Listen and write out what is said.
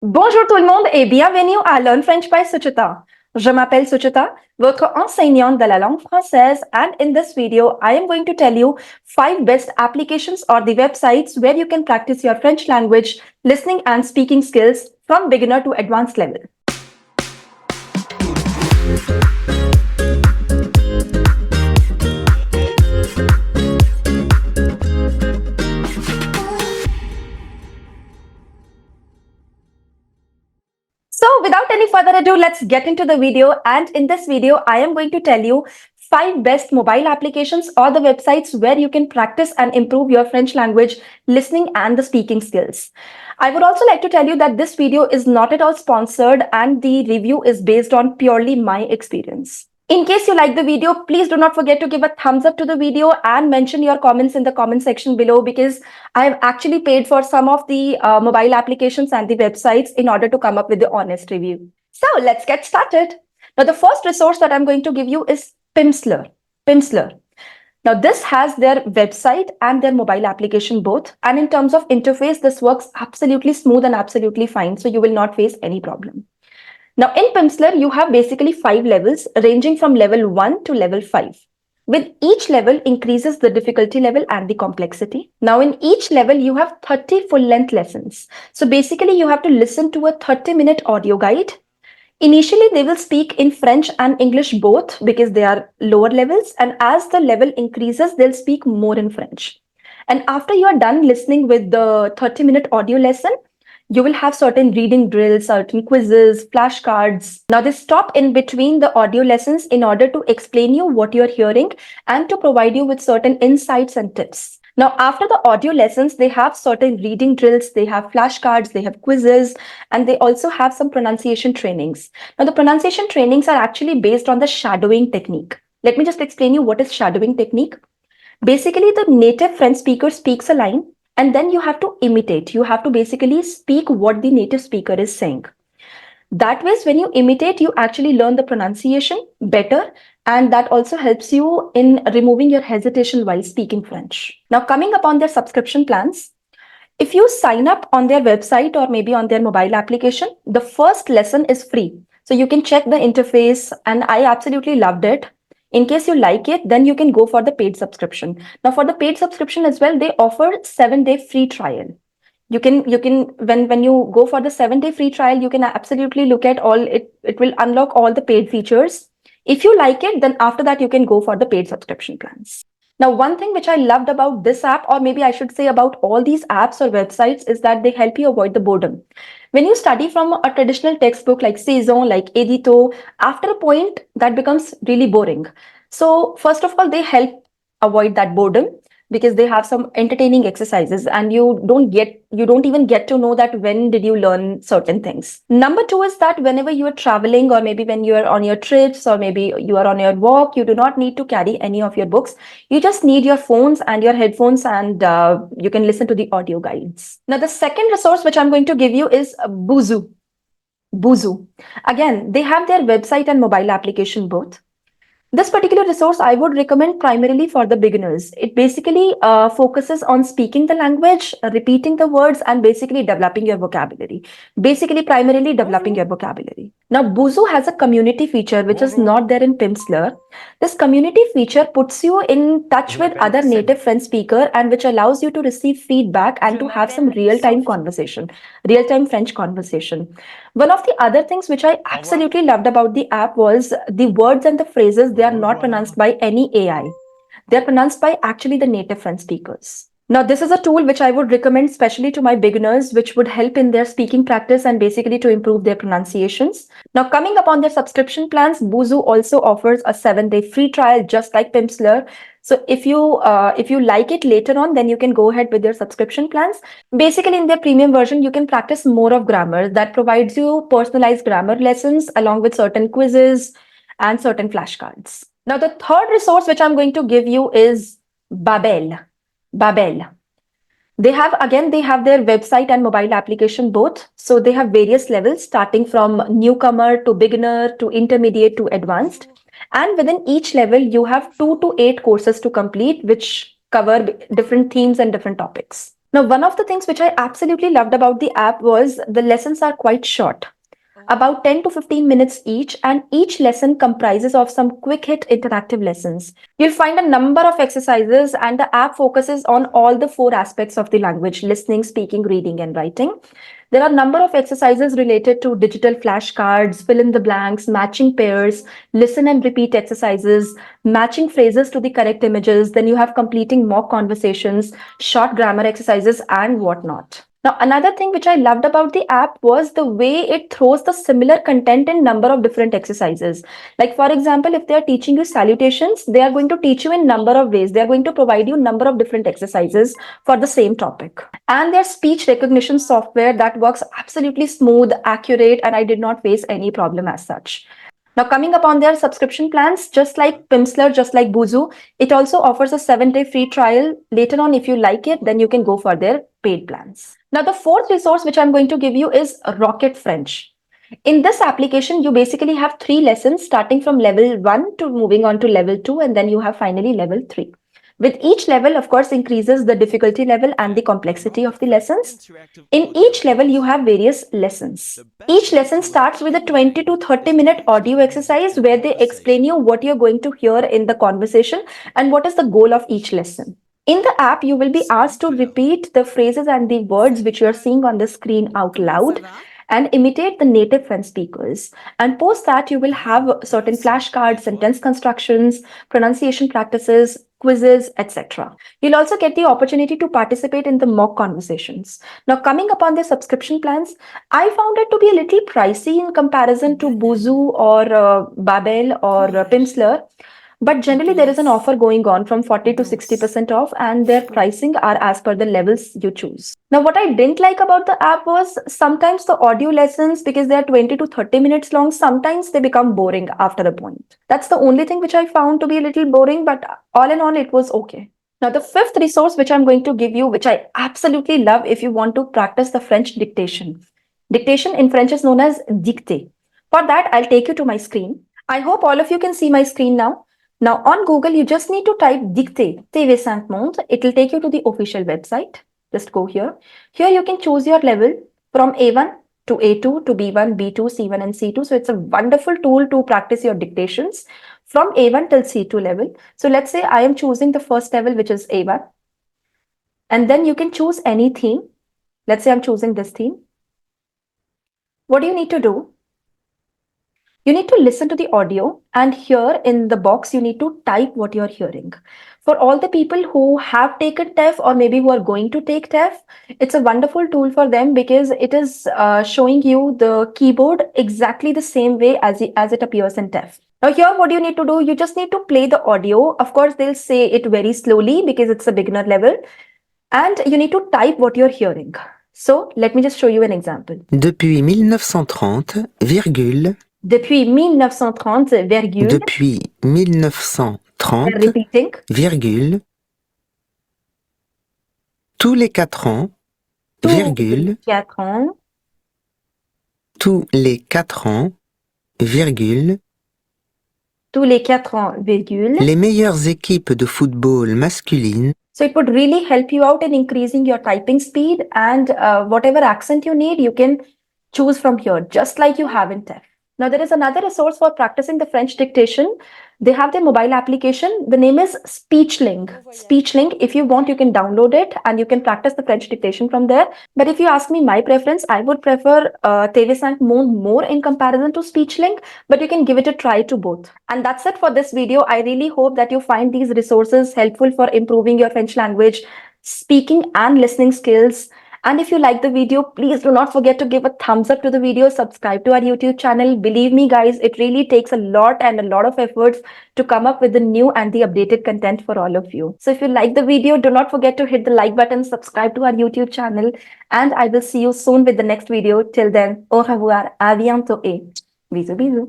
Bonjour tout le monde et bienvenue à Learn French by Suchita. Je m'appelle Suchita, votre enseignante de la langue française, and in this video, I am going to tell you 5 best applications or the websites where you can practice your French language, listening and speaking skills from beginner to advanced level. So without any further ado, let's get into the video. And in this video, I am going to tell you 5 best mobile applications or the websites where you can practice and improve your French language listening and the speaking skills. I would also like to tell you that this video is not at all sponsored and the review is based on purely my experience. In case you like the video, please do not forget to give a thumbs up to the video and mention your comments in the comment section below, because I've actually paid for some of the mobile applications and the websites in order to come up with the honest review. So let's get started. Now, the first resource that I'm going to give you is Pimsleur. Pimsleur. Now, this has their website and their mobile application both. And in terms of interface, this works absolutely smooth and absolutely fine. So you will not face any problem. Now, in Pimsleur, you have basically 5 levels ranging from level 1 to level 5. With each level increases the difficulty level and the complexity. Now, in each level, you have 30 full-length lessons. So basically, you have to listen to a 30-minute audio guide. Initially, they will speak in French and English both because they are lower levels. And as the level increases, they'll speak more in French. And after you are done listening with the 30-minute audio lesson, you will have certain reading drills, certain quizzes, flashcards. Now, they stop in between the audio lessons in order to explain you what you're hearing and to provide you with certain insights and tips. Now, after the audio lessons, they have certain reading drills, they have flashcards, they have quizzes, and they also have some pronunciation trainings. Now, the pronunciation trainings are actually based on the shadowing technique. Let me just explain you what is shadowing technique. Basically, the native French speaker speaks a line, and then you have to imitate. You have to basically speak what the native speaker is saying. That way, when you imitate, you actually learn the pronunciation better, and that also helps you in removing your hesitation while speaking French. Now, coming upon their subscription plans, if you sign up on their website or maybe on their mobile application, the first lesson is free. So you can check the interface, and I absolutely loved it. In case you like it, then you can go for the paid subscription. Now, for the paid subscription as well, they offer 7-day free trial. You can when you go for the 7-day free trial, you can absolutely look at all it. It will unlock all the paid features. If you like it, then after that, you can go for the paid subscription plans. Now, one thing which I loved about this app, or maybe I should say about all these apps or websites, is that they help you avoid the boredom. When you study from a traditional textbook like Saison, like Edito, after a point that becomes really boring. So first of all, they help avoid that boredom because they have some entertaining exercises, and you don't even get to know that when did you learn certain things. Number 2 is that whenever you are traveling, or maybe when you are on your trips, or maybe you are on your walk, you do not need to carry any of your books. You just need your phones and your headphones, and you can listen to the audio guides. Now, the second resource which I'm going to give you is Busuu. Busuu. Again, they have their website and mobile application both. This particular resource I would recommend primarily for the beginners. It basically focuses on speaking the language, repeating the words, and basically developing your vocabulary. Basically, primarily developing your vocabulary. Now, Busuu has a community feature which is not there in Pimsleur. This community feature puts you in touch with other native French speakers, and which allows you to receive feedback and to have some real-time conversation, real-time French conversation. One of the other things which I absolutely loved about the app was the words and the phrases. They are not pronounced by any AI. They're pronounced by actually the native French speakers. Now, this is a tool which I would recommend especially to my beginners, which would help in their speaking practice and basically to improve their pronunciations. Now, coming upon their subscription plans, Busuu also offers a 7-day free trial, just like Pimsleur. So if you like it later on, then you can go ahead with your subscription plans. Basically, in their premium version, you can practice more of grammar. That provides you personalized grammar lessons along with certain quizzes and certain flashcards. Now, the third resource which I'm going to give you is Babbel. Babbel. They have their website and mobile application both. So they have various levels starting from newcomer to beginner to intermediate to advanced. And within each level, you have 2 to 8 courses to complete, which cover different themes and different topics. Now, one of the things which I absolutely loved about the app was the lessons are quite short, about 10 to 15 minutes each, and each lesson comprises of some quick hit interactive lessons. You'll find a number of exercises, and the app focuses on all the four aspects of the language: listening, speaking, reading, and writing. There are a number of exercises related to digital flashcards, fill in the blanks, matching pairs, listen and repeat exercises, matching phrases to the correct images. Then you have completing mock conversations, short grammar exercises, and whatnot. Now, another thing which I loved about the app was the way it throws the similar content in number of different exercises. Like, for example, if they are teaching you salutations, they are going to teach you in number of ways. They are going to provide you number of different exercises for the same topic. And their speech recognition software that works absolutely smooth, accurate, and I did not face any problem as such. Now, coming upon their subscription plans, just like Pimsleur, just like Busuu, it also offers a 7-day free trial. Later on, if you like it, then you can go for their paid plans. Now, the fourth resource which I'm going to give you is Rocket French. In this application, you basically have 3 lessons starting from level 1 to moving on to level 2, and then you have finally level 3. With each level, of course, increases the difficulty level and the complexity of the lessons. In each level, you have various lessons. Each lesson starts with a 20 to 30-minute audio exercise where they explain you what you're going to hear in the conversation and what is the goal of each lesson. In the app, you will be asked to repeat the phrases and the words which you're seeing on the screen out loud and imitate the native French speakers. And post that, you will have certain flashcards, sentence constructions, pronunciation practices, quizzes, etc. You'll also get the opportunity to participate in the mock conversations. Now, coming upon the subscription plans, I found it to be a little pricey in comparison to Busuu or Babbel or Pimsleur. But generally, there is an offer going on from 40 to 60% off, and their pricing are as per the levels you choose. Now, what I didn't like about the app was sometimes the audio lessons, because they are 20 to 30 minutes long, sometimes they become boring after a point. That's the only thing which I found to be a little boring, but all in all, it was okay. Now, the fifth resource which I'm going to give you, which I absolutely love if you want to practice the French dictation. Dictation in French is known as Dictée. For that, I'll take you to my screen. I hope all of you can see my screen now. Now, on Google, you just need to type Dictée TV5 Monde. It will take you to the official website. Just go here. Here you can choose your level from A1 to A2 to B1, B2, C1 and C2. So it's a wonderful tool to practice your dictations from A1 till C2 level. So let's say I am choosing the first level, which is A1. And then you can choose any theme. Let's say I'm choosing this theme. What do you need to do? You need to listen to the audio, and here in the box, you need to type what you're hearing. For all the people who have taken TEF or maybe who are going to take TEF, it's a wonderful tool for them because it is showing you the keyboard exactly the same way as it appears in TEF. Now here, what you need to do, you just need to play the audio. Of course, they'll say it very slowly because it's a beginner level, and you need to type what you're hearing. So let me just show you an example. Depuis 1930, virgule. Depuis 1930, virgule. Depuis 1930, Repeating. virgule. Tous les 4 ans, virgule. 4 ans. Tous les 4 ans, virgule. Tous les 4 ans, virgule. Les meilleures équipes de football masculines. So it would really help you out in increasing your typing speed, and whatever accent you need, you can choose from here, just like you have in TEF. Now, there is another resource for practicing the French dictation. They have their mobile application. The name is Speechling. Speechling, if you want, you can download it and you can practice the French dictation from there. But if you ask me my preference, I would prefer TV5 Monde more in comparison to Speechling, but you can give it a try to both. And that's it for this video. I really hope that you find these resources helpful for improving your French language, speaking and listening skills. And if you like the video, please do not forget to give a thumbs up to the video, subscribe to our YouTube channel. Believe me, guys, it really takes a lot of efforts to come up with the new and the updated content for all of you. So if you like the video, do not forget to hit the like button, subscribe to our YouTube channel, and I will see you soon with the next video. Till then, au revoir, à bientôt et bisous bisous.